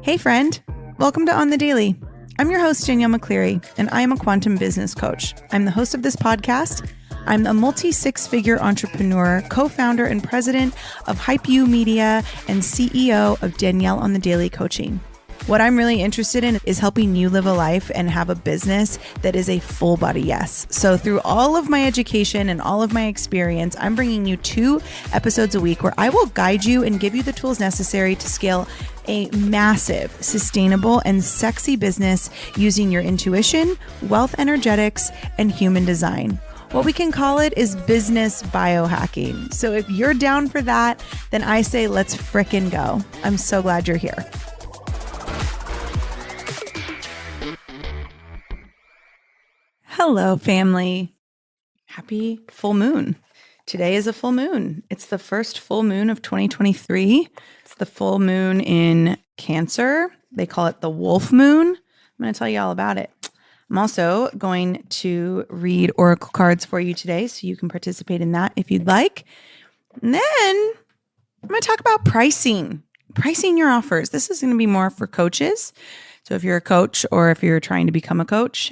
Hey friend, welcome to On the Daily. I'm your host, Danielle McCleary, and I am a quantum business coach. I'm the host of this podcast. I'm a multi-six-figure entrepreneur, co-founder and president of HypeU Media, and CEO of Danielle on the Daily Coaching. What I'm really interested in is helping you live a life and have a business that is a full body yes. So through all of my education and all of my experience, I'm bringing you 2 episodes a week where I will guide you and give you the tools necessary to scale a massive, sustainable, and sexy business using your intuition, wealth energetics, and human design. What we can call it is business biohacking. So if you're down for that, then I say let's frickin' go. I'm so glad you're here. Hello, family. Happy full moon. Today is a full moon. It's the first full moon of 2023. It's the full moon in Cancer. They call it the wolf moon. I'm going to tell you all about it. I'm also going to read oracle cards for you today, so you can participate in that if you'd like. And then I'm going to talk about pricing your offers. This is going to be more for coaches. So if you're a coach or if you're trying to become a coach,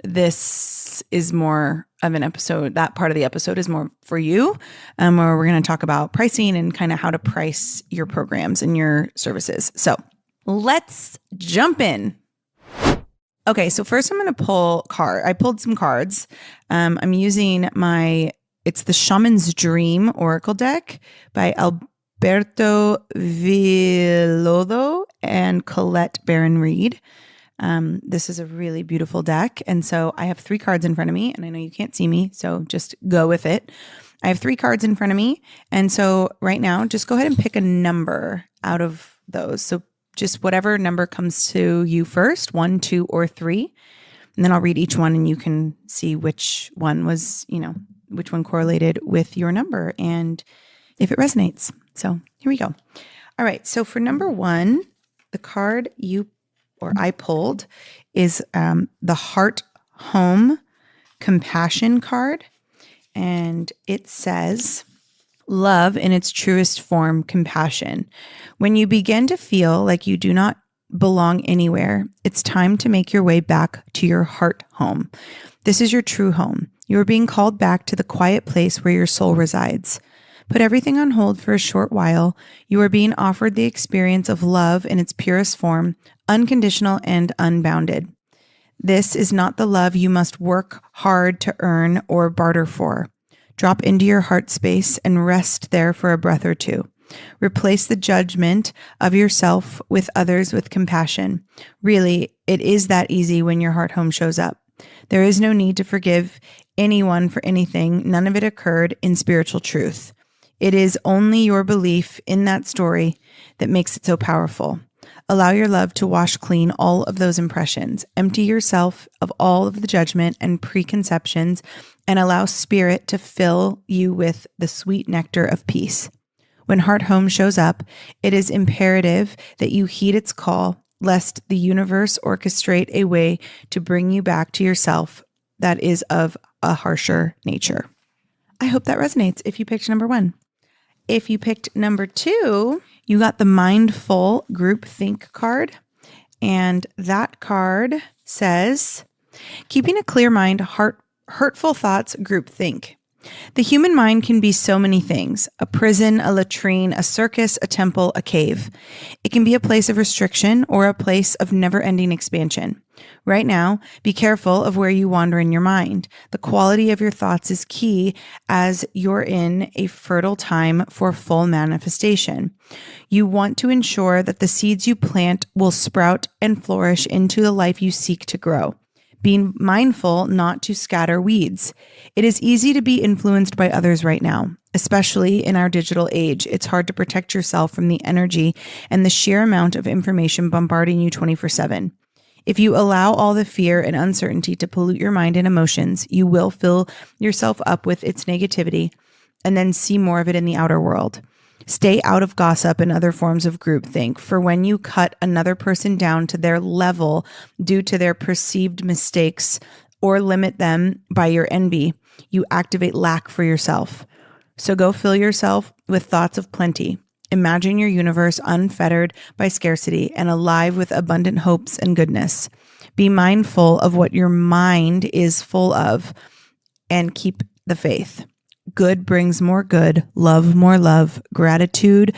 this is more of an episode. That part of the episode is more for you, where we're going to talk about pricing and kind of how to price your programs and your services. So let's jump in. Okay, so first I'm going to pull card. I pulled some cards. I'm using it's the Shaman's Dream Oracle deck by Alberto Villoldo and Colette Barron-Reed. This is a really beautiful deck. And so I have 3 cards in front of me, and I know you can't see me, so just go with it. I have 3 cards in front of me. And so right now, just go ahead and pick a number out of those. So just whatever number comes to you first, 1, 2, or 3. And then I'll read each one and you can see which one was, which one correlated with your number and if it resonates. So here we go. All right. So for number 1, the card I pulled is the Heart Home Compassion card. And it says, love in its truest form, compassion. When you begin to feel like you do not belong anywhere, it's time to make your way back to your heart home. This is your true home. You are being called back to the quiet place where your soul resides. Put everything on hold for a short while. You are being offered the experience of love in its purest form, unconditional and unbounded. This is not the love you must work hard to earn or barter for. Drop into your heart space and rest there for a breath or 2. Replace the judgment of yourself with others with compassion. Really, it is that easy when your heart home shows up. There is no need to forgive anyone for anything. None of it occurred in spiritual truth. It is only your belief in that story that makes it so powerful. Allow your love to wash clean all of those impressions. Empty yourself of all of the judgment and preconceptions and allow spirit to fill you with the sweet nectar of peace. When Heart Home shows up, it is imperative that you heed its call, lest the universe orchestrate a way to bring you back to yourself that is of a harsher nature. I hope that resonates if you picked number 1. If you picked number 2, you got the Mindful Group Think card. And that card says, keeping a clear mind, hurtful thoughts, group think. The human mind can be so many things: a prison, a latrine, a circus, a temple, a cave. It can be a place of restriction or a place of never-ending expansion. Right now, be careful of where you wander in your mind. The quality of your thoughts is key as you're in a fertile time for full manifestation. You want to ensure that the seeds you plant will sprout and flourish into the life you seek to grow. Being mindful not to scatter weeds. It is easy to be influenced by others right now, especially in our digital age. It's hard to protect yourself from the energy and the sheer amount of information bombarding you 24/7. If you allow all the fear and uncertainty to pollute your mind and emotions, you will fill yourself up with its negativity and then see more of it in the outer world. Stay out of gossip and other forms of groupthink, for when you cut another person down to their level due to their perceived mistakes or limit them by your envy, you activate lack for yourself. So go fill yourself with thoughts of plenty. Imagine your universe unfettered by scarcity and alive with abundant hopes and goodness. Be mindful of what your mind is full of and keep the faith. Good brings more good, more love, gratitude,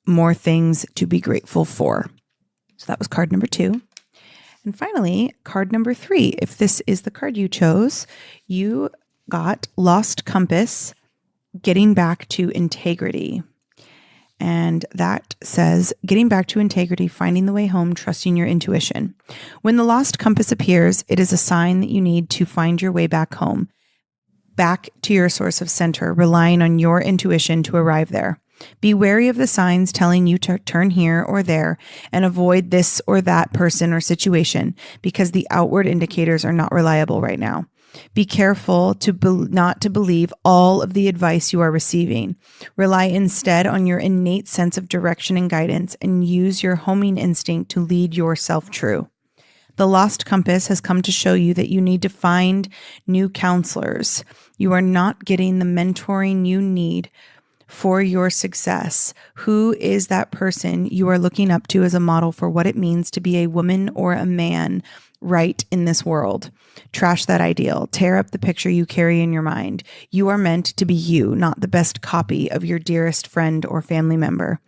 more things to be grateful for. So that was card number 2. And finally, card number 3. If this is the card you chose, you got Lost Compass, getting back to integrity. And that says, getting back to integrity, finding the way home, trusting your intuition. When the lost compass appears, it is a sign that you need to find your way back home, back to your source of center, relying on your intuition to arrive there. Be wary of the signs telling you to turn here or there and avoid this or that person or situation because the outward indicators are not reliable right now. Be careful not to believe all of the advice you are receiving. Rely instead on your innate sense of direction and guidance and use your homing instinct to lead yourself true. The lost compass has come to show you that you need to find new counselors. You are not getting the mentoring you need for your success. Who is that person you are looking up to as a model for what it means to be a woman or a man right in this world? Trash that ideal. Tear up the picture you carry in your mind. You are meant to be you, not the best copy of your dearest friend or family member.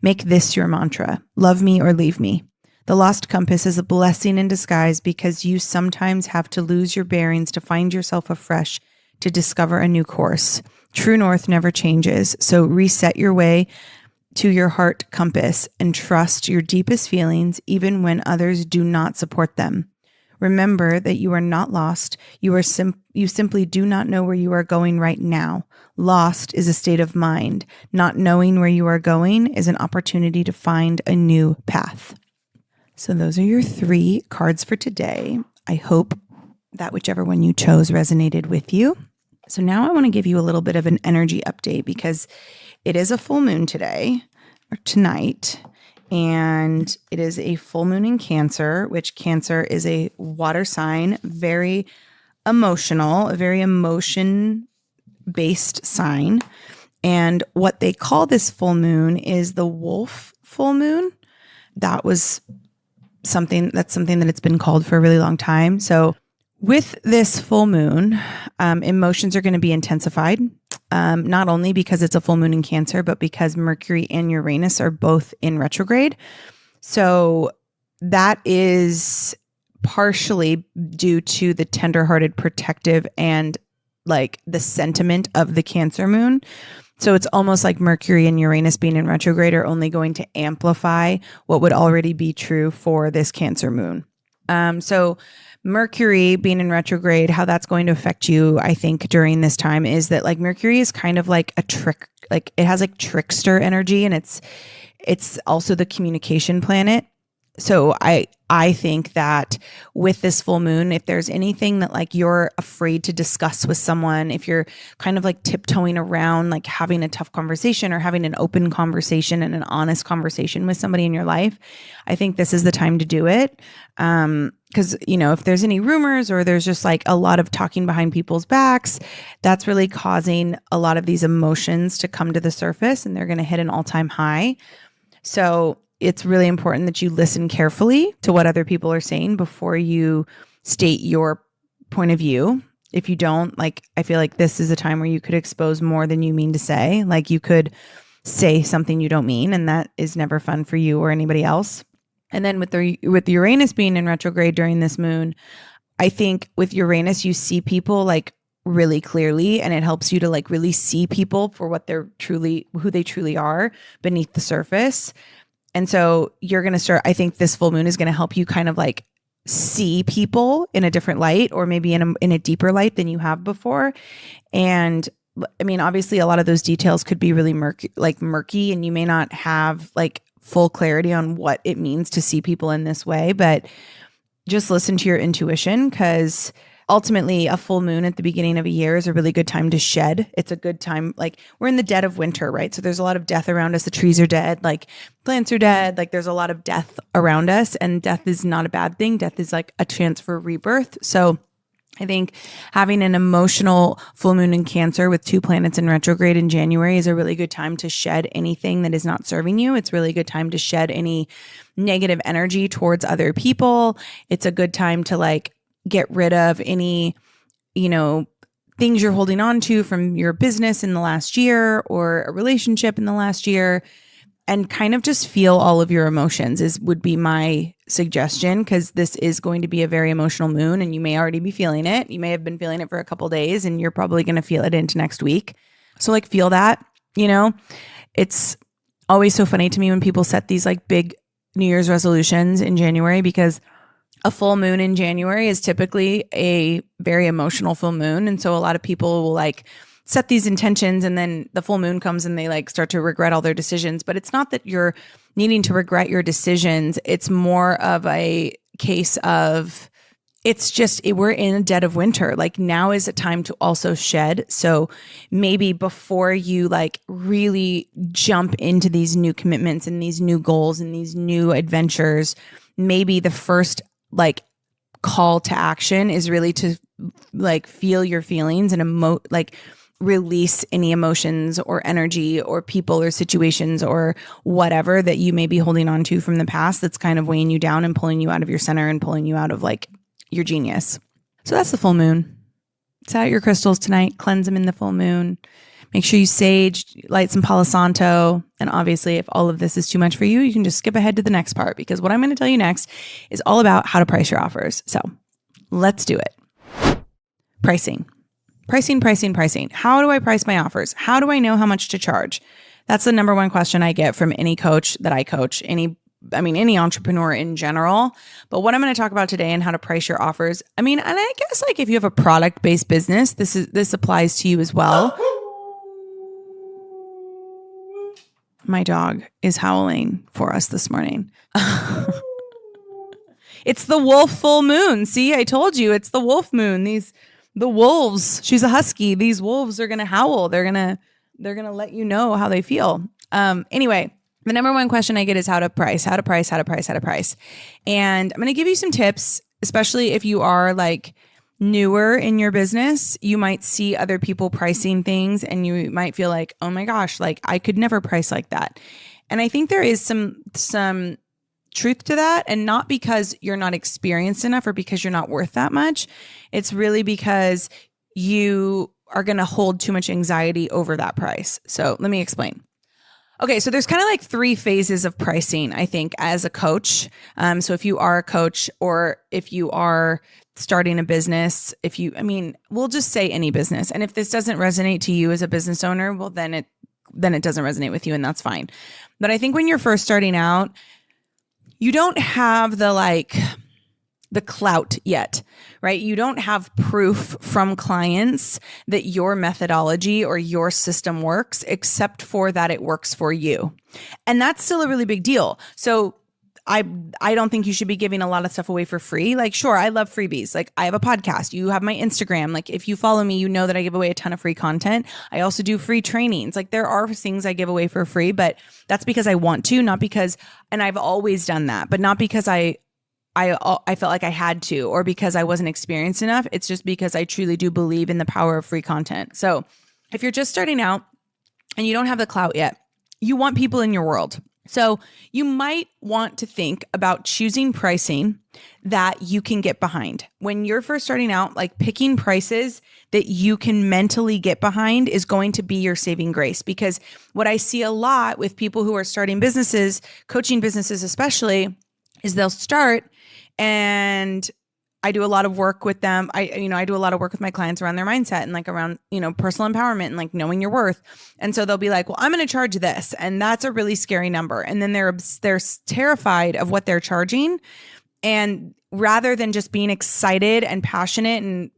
Make this your mantra. Love me or leave me. The lost compass is a blessing in disguise because you sometimes have to lose your bearings to find yourself afresh, to discover a new course. True north never changes, so reset your way to your heart compass and trust your deepest feelings even when others do not support them. Remember that you are not lost. You simply do not know where you are going right now. Lost is a state of mind. Not knowing where you are going is an opportunity to find a new path. So those are your 3 cards for today. I hope that whichever one you chose resonated with you. So now I want to give you a little bit of an energy update because it is a full moon today or tonight. And it is a full moon in Cancer, which Cancer is a water sign, very emotional, a very emotion-based sign. And what they call this full moon is the wolf full moon. That's something that it's been called for a really long time. So with this full moon, emotions are going to be intensified, not only because it's a full moon in Cancer, but because Mercury and Uranus are both in retrograde. So that is partially due to the tenderhearted, protective, and like the sentiment of the Cancer moon. So it's almost like Mercury and Uranus being in retrograde are only going to amplify what would already be true for this Cancer moon. So Mercury being in retrograde, how that's going to affect you, I think, during this time is that like Mercury is kind of like a trick, like it has like trickster energy, and it's also the communication planet. So I think that with this full moon, if there's anything that like you're afraid to discuss with someone, if you're kind of like tiptoeing around like having a tough conversation or having an open conversation and an honest conversation with somebody in your life, I think this is the time to do it. Because, if there's any rumors or there's just like a lot of talking behind people's backs, that's really causing a lot of these emotions to come to the surface, and they're going to hit an all-time high. So it's really important that you listen carefully to what other people are saying before you state your point of view. If you don't, like, I feel like this is a time where you could expose more than you mean to say. Like you could say something you don't mean, and that is never fun for you or anybody else. And then with Uranus being in retrograde during this moon, I think with Uranus, you see people like really clearly, and it helps you to like really see people for what who they truly are beneath the surface. And so you're going to start, I think this full moon is going to help you kind of like see people in a different light, or maybe in a deeper light than you have before. And I mean, obviously a lot of those details could be really murky, and you may not have like full clarity on what it means to see people in this way, but just listen to your intuition, because ultimately a full moon at the beginning of a year is a really good time to shed. It's a good time, like we're in the dead of winter, right? So there's a lot of death around us. The trees are dead, like plants are dead, like there's a lot of death around us, and death is not a bad thing. Death is like a chance for rebirth. So I think having an emotional full moon in Cancer with 2 planets in retrograde in January is a really good time to shed anything that is not serving you. It's really good time to shed any negative energy towards other people. It's a good time to like get rid of any, things you're holding on to from your business in the last year or a relationship in the last year, and kind of just feel all of your emotions would be my suggestion, because this is going to be a very emotional moon and you may already be feeling it. You may have been feeling it for a couple days and you're probably going to feel it into next week. So like feel that, it's always so funny to me when people set these like big New Year's resolutions in January, because a full moon in January is typically a very emotional full moon. And so a lot of people will like set these intentions and then the full moon comes and they like start to regret all their decisions. But it's not that you're needing to regret your decisions. It's more of a case of it's just we're in a dead of winter. Like now is a time to also shed. So maybe before you like really jump into these new commitments and these new goals and these new adventures, maybe the first like call to action is really to like feel your feelings and release any emotions or energy or people or situations or whatever that you may be holding on to from the past that's kind of weighing you down and pulling you out of your center and pulling you out of like your genius. So that's the full moon. Set out your crystals tonight, cleanse them in the full moon. Make sure you sage, light some Palo Santo. And obviously, if all of this is too much for you, you can just skip ahead to the next part, because what I'm going to tell you next is all about how to price your offers. So let's do it. Pricing. How do I price my offers? How do I know how much to charge? That's the number one question I get from any coach that I coach, any entrepreneur in general. But what I'm going to talk about today and how to price your offers. And I guess like if you have a product-based business, this applies to you as well. My dog is howling for us this morning. It's the wolf full moon. See, I told you it's the wolf moon. The wolves, she's a husky. These wolves are going to howl. They're going to let you know how they feel. Anyway, the number one question I get is how to price. And I'm going to give you some tips, especially if you are like newer in your business. You might see other people pricing things and you might feel like, oh my gosh, like I could never price like that. And I think there is some truth to that, and not because you're not experienced enough or because you're not worth that much. It's really because you are going to hold too much anxiety over that price. So let me explain. Okay, so there's kind of like 3 phases of pricing, I think, as a coach. So if you are a coach or if you are starting a business, we'll just say any business. And if this doesn't resonate to you as a business owner, well, then it doesn't resonate with you, and that's fine. But I think when you're first starting out, you don't have the clout yet, right? You don't have proof from clients that your methodology or your system works, except for that it works for you. And that's still a really big deal. So I don't think you should be giving a lot of stuff away for free. Like, sure, I love freebies. Like, I have a podcast. You have my Instagram. Like, if you follow me, you know that I give away a ton of free content. I also do free trainings. Like, there are things I give away for free, but that's because I want to, not because, and I've always done that, but not because I felt like I had to, or because I wasn't experienced enough. It's just because I truly do believe in the power of free content. So if you're just starting out and you don't have the clout yet, you want people in your world. So you might want to think about choosing pricing that you can get behind. When you're first starting out, like picking prices that you can mentally get behind is going to be your saving grace. Because what I see a lot with people who are starting businesses, coaching businesses especially, is they'll start, and I do a lot of work with them. I do a lot of work with my clients around their mindset and like around, personal empowerment and like knowing your worth. And so they'll be like, well, I'm going to charge this. And that's a really scary number. And then they're terrified of what they're charging. And rather than just being excited and passionate and,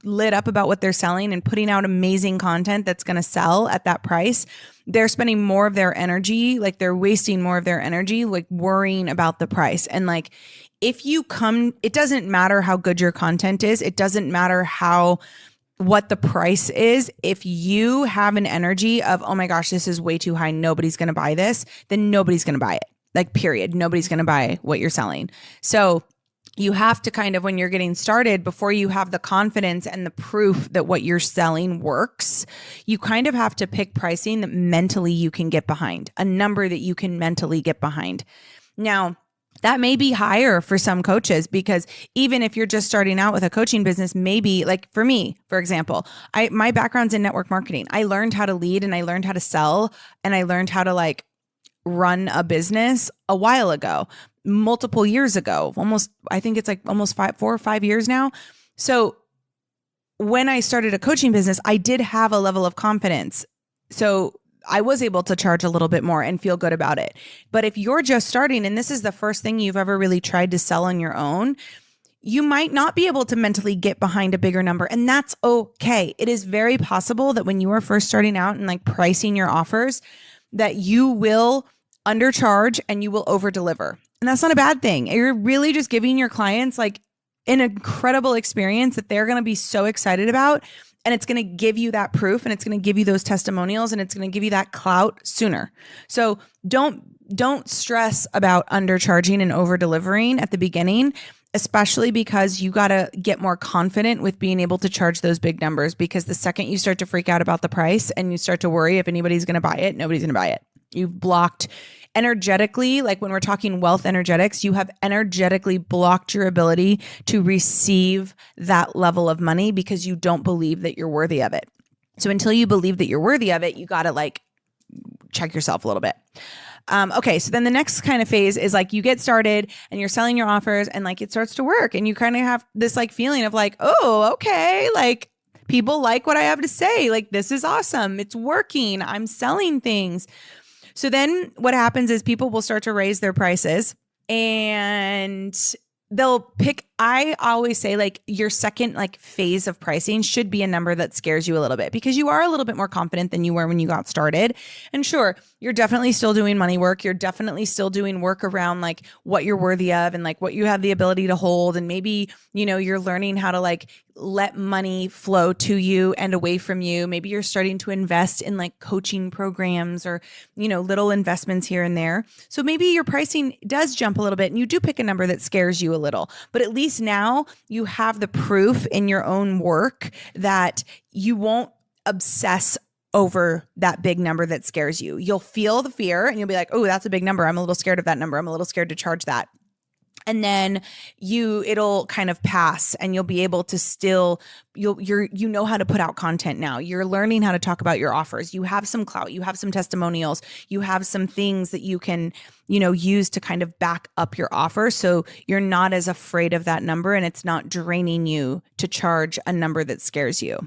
lit up about what they're selling and putting out amazing content that's going to sell at that price, they're spending more of their energy, like they're wasting more of their energy, like worrying about the price. And like, it doesn't matter how good your content is. It doesn't matter what the price is. If you have an energy of, oh my gosh, this is way too high, nobody's going to buy this, then nobody's going to buy it. Like, period. Nobody's going to buy what you're selling. So you have to kind of, when you're getting started, before you have the confidence and the proof that what you're selling works, you kind of have to pick pricing that mentally you can get behind, a number that you can mentally get behind. Now, that may be higher for some coaches, because even if you're just starting out with a coaching business, maybe like for me, for example, my background's in network marketing. I learned how to lead and I learned how to sell and I learned how to like run a business a while ago, multiple years ago, I think it's like almost 4 or 5 years now. So when I started a coaching business, I did have a level of confidence. So I was able to charge a little bit more and feel good about it. But if you're just starting and this is the first thing you've ever really tried to sell on your own, you might not be able to mentally get behind a bigger number. And that's okay. It is very possible that when you are first starting out and like pricing your offers, that you will undercharge and you will over deliver. And that's not a bad thing. You're really just giving your clients like an incredible experience that they're going to be so excited about. And it's going to give you that proof and it's going to give you those testimonials and it's going to give you that clout sooner. So don't stress about undercharging and over delivering at the beginning, especially because you got to get more confident with being able to charge those big numbers, because the second you start to freak out about the price and you start to worry if anybody's going to buy it, nobody's going to buy it. You've blocked energetically, like when we're talking wealth energetics, you have energetically blocked your ability to receive that level of money because you don't believe that you're worthy of it. So until you believe that you're worthy of it, you got to like check yourself a little bit. Okay. So then the next kind of phase is like you get started and you're selling your offers and like it starts to work and you kind of have this like feeling of like, oh, okay. Like people like what I have to say. Like, this is awesome. It's working. I'm selling things. So then what happens is people will start to raise their prices and they'll pick, I always say like your second like phase of pricing should be a number that scares you a little bit, because you are a little bit more confident than you were when you got started. And sure, you're definitely still doing money work. You're definitely still doing work around like what you're worthy of and like what you have the ability to hold. And maybe, you know, you're learning how to like let money flow to you and away from you. Maybe you're starting to invest in like coaching programs or, you know, little investments here and there. So maybe your pricing does jump a little bit and you do pick a number that scares you a little, but at least now you have the proof in your own work that you won't obsess over that big number that scares you. You'll feel the fear and you'll be like, oh, that's a big number. I'm a little scared of that number. I'm a little scared to charge that. And then it'll kind of pass and you'll be able to still, you know how to put out content now. You're learning how to talk about your offers. You have some clout, you have some testimonials, you have some things that you can, you know, use to kind of back up your offer. So you're not as afraid of that number and it's not draining you to charge a number that scares you.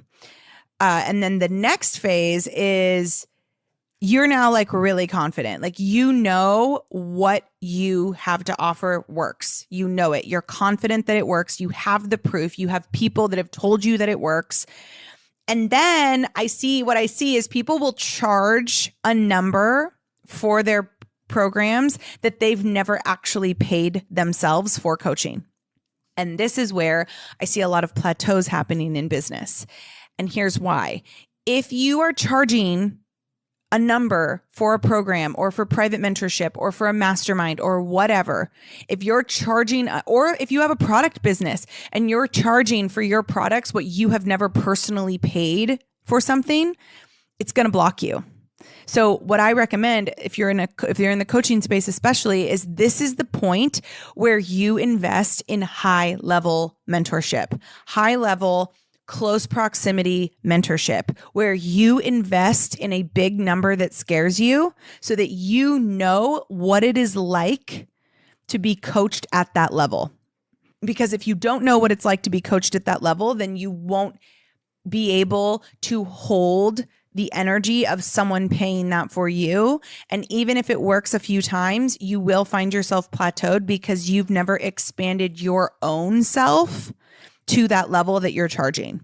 And then the next phase is you're now like really confident. Like, you know what you have to offer works. You know it. You're confident that it works. You have the proof. You have people that have told you that it works. And then what I see is people will charge a number for their programs that they've never actually paid themselves for coaching. And this is where I see a lot of plateaus happening in business. And here's why. If you are charging a number for a program or for private mentorship or for a mastermind or whatever, if you're charging, or if you have a product business and you're charging for your products what you have never personally paid for something, it's going to block you. So what I recommend, if you're in the coaching space especially, is this is the point where you invest in high level mentorship, high level close proximity mentorship, where you invest in a big number that scares you so that you know what it is like to be coached at that level. Because if you don't know what it's like to be coached at that level, then you won't be able to hold the energy of someone paying that for you. And even if it works a few times, you will find yourself plateaued because you've never expanded your own self to that level that you're charging.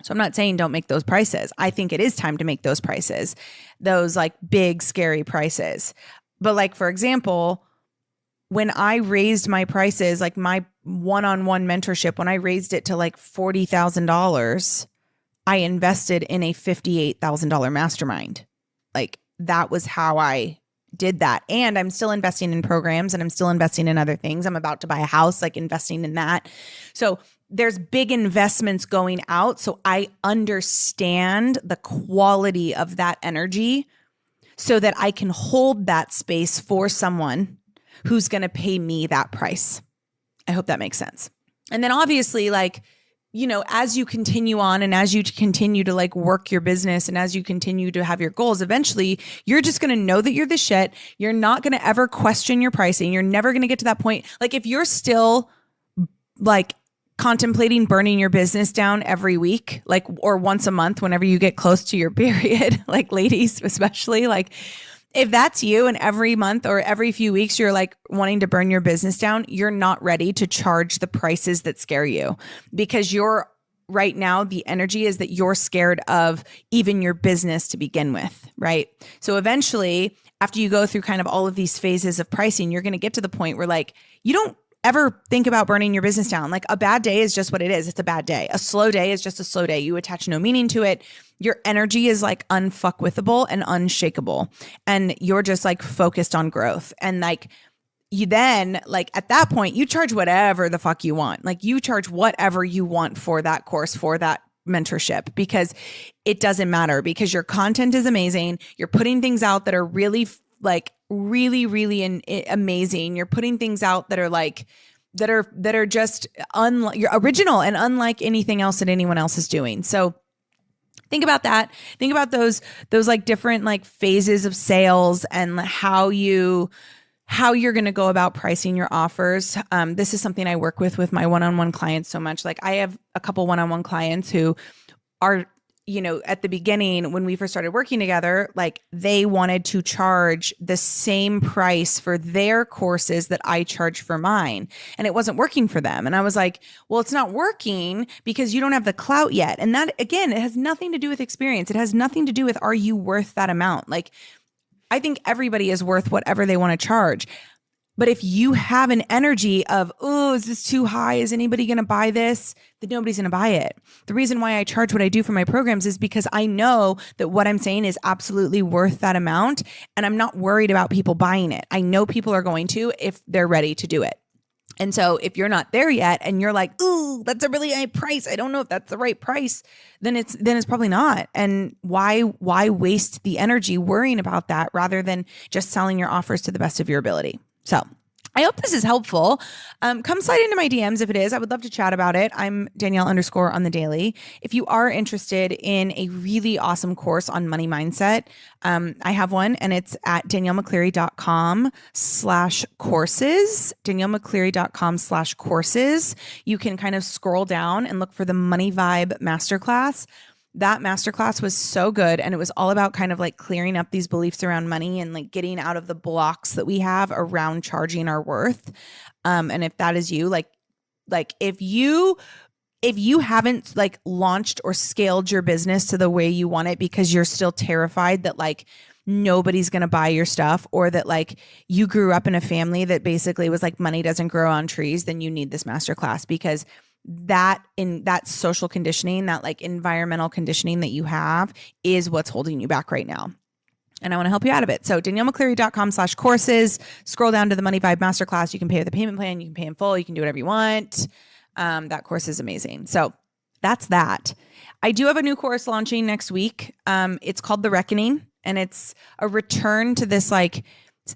So I'm not saying don't make those prices. I think it is time to make those prices, those like big, scary prices. But like, for example, when I raised my prices, like my one-on-one mentorship, when I raised it to like $40,000, I invested in a $58,000 mastermind. Like, that was how I did that. And I'm still investing in programs and I'm still investing in other things. I'm about to buy a house, like investing in that. So there's big investments going out. So I understand the quality of that energy so that I can hold that space for someone who's going to pay me that price. I hope that makes sense. And then obviously, like, you know, as you continue on and as you continue to like work your business and as you continue to have your goals, eventually you're just going to know that you're the shit. You're not going to ever question your pricing. You're never going to get to that point. Like if you're still like contemplating burning your business down every week, like, or once a month, whenever you get close to your period, like ladies, especially, like if that's you and every month or every few weeks, you're like wanting to burn your business down, you're not ready to charge the prices that scare you because you're right now, the energy is that you're scared of even your business to begin with, right? So eventually, after you go through kind of all of these phases of pricing, you're going to get to the point where like, you don't ever think about burning your business down. Like a bad day is just what it is. It's a bad day. A slow day is just a slow day. You attach no meaning to it. Your energy is like unfuckwithable and unshakable. And you're just like focused on growth. And like you then like at that point, you charge whatever the fuck you want. Like you charge whatever you want for that course, for that mentorship, because it doesn't matter because your content is amazing. You're putting things out that are really really amazing. You're putting things out that are like, that are just you're original and unlike anything else that anyone else is doing. So think about that. Think about those like different like phases of sales and how you're going to go about pricing your offers. This is something I work with my one-on-one clients so much. Like I have a couple one-on-one clients who are, you know, at the beginning when we first started working together, like they wanted to charge the same price for their courses that I charge for mine. And it wasn't working for them. And I was like, well, it's not working because you don't have the clout yet. And that, again, it has nothing to do with experience. It has nothing to do with, are you worth that amount? Like, I think everybody is worth whatever they want to charge. But if you have an energy of, oh, is this too high? Is anybody going to buy this? Then nobody's going to buy it. The reason why I charge what I do for my programs is because I know that what I'm saying is absolutely worth that amount. And I'm not worried about people buying it. I know people are going to if they're ready to do it. And so if you're not there yet and you're like, ooh, that's a really high price, I don't know if that's the right price, then it's probably not. And why waste the energy worrying about that rather than just selling your offers to the best of your ability? So I hope this is helpful. Come slide into my DMs if it is. I would love to chat about it. I'm Danielle_ on the daily. If you are interested in a really awesome course on money mindset, I have one and it's at daniellemccleary.com/courses, daniellemccleary.com/courses. You can kind of scroll down and look for the Money Vibe Masterclass. That masterclass was so good. And it was all about kind of like clearing up these beliefs around money and like getting out of the blocks that we have around charging our worth. And if that is you, like if you haven't like launched or scaled your business to the way you want it because you're still terrified that like nobody's going to buy your stuff, or that like you grew up in a family that basically was like money doesn't grow on trees, then you need this masterclass, because that social conditioning, that like environmental conditioning that you have is what's holding you back right now. And I want to help you out of it. So daniellemccleary.com/courses, scroll down to the Money Vibe Masterclass. You can pay with the payment plan. You can pay in full. You can do whatever you want. That course is amazing. So that's that. I do have a new course launching next week. It's called The Reckoning, and it's a return to this like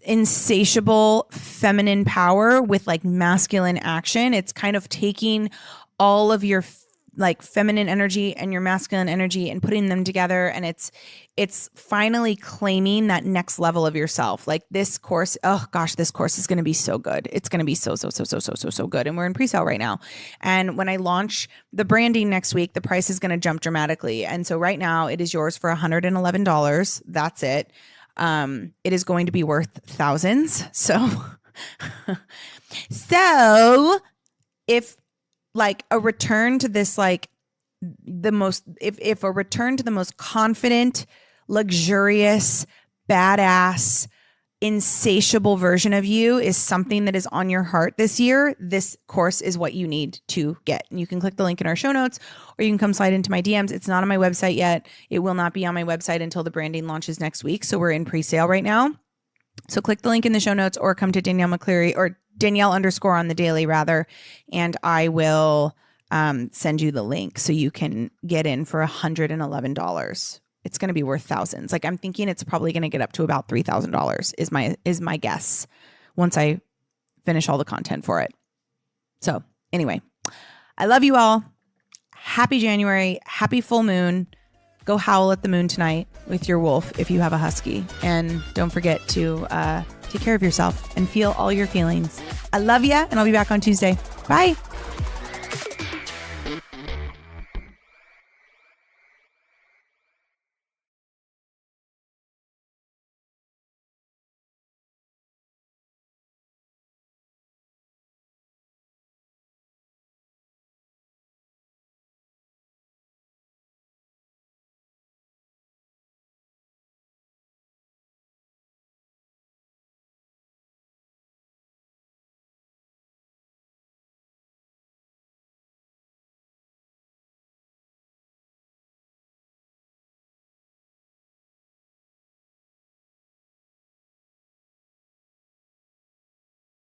insatiable feminine power with like masculine action. It's kind of taking all of your like feminine energy and your masculine energy and putting them together. And it's finally claiming that next level of yourself. Like this course, oh gosh, this course is going to be so good. It's going to be so good. And we're in pre-sale right now. And when I launch the branding next week, the price is going to jump dramatically. And so right now it is yours for $111. That's it. It is going to be worth thousands. So if like a return to this, like if a return to the most confident, luxurious, badass, insatiable version of you is something that is on your heart this year, this course is what you need to get. And you can click the link in our show notes, or you can come slide into my DMs. It's not on my website yet. It will not be on my website until the branding launches next week. So we're in pre-sale right now. So click the link in the show notes or come to Danielle McCleary or Danielle _ on the daily rather. And I will send you the link so you can get in for $111. It's going to be worth thousands. Like I'm thinking it's probably going to get up to about $3,000 is my guess once I finish all the content for it. So anyway, I love you all. Happy January. Happy full moon. Go howl at the moon tonight with your wolf if you have a husky. And don't forget to take care of yourself and feel all your feelings. I love you, and I'll be back on Tuesday. Bye.